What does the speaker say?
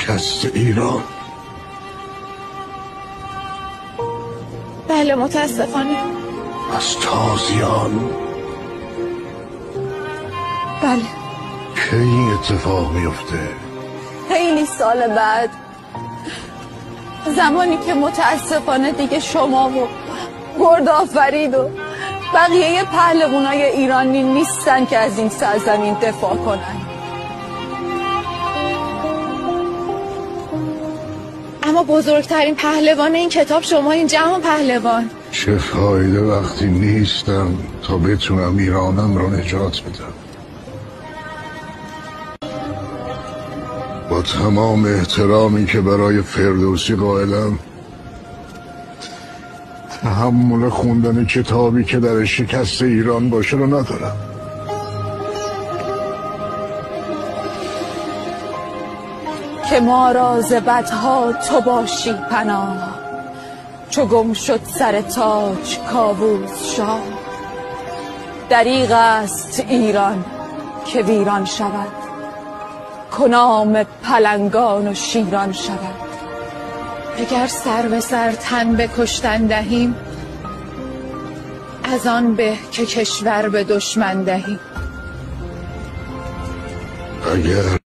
شکست ایران. بله متاسفانه. از تازیان. بله. کی این اتفاق میفته؟ خیلی سال بعد، زمانی که متاسفانه دیگه شما و گردآفرید و بقیه پهلوانای ایرانی نیستن که از این سرزمین دفاع کنن. اما بزرگترین پهلوان این کتاب شما این جهان پهلوان. چه فایده وقتی نیستم تا بتونم ایرانم رو نجات بدم. با تمام احترامی که برای فردوسی قائلم، تحمل خوندن کتابی که در شکست ایران باشه رو ندارم. که ما را ز بدها تو باشی پناه، چو گم شد سر تاج کاووس شاه. دریغ است ایران که ویران شود، کنام پلنگان و شیران شود. اگر سر به سر تن به کشتن دهیم، از آن به که کشور به دشمن دهیم. اگر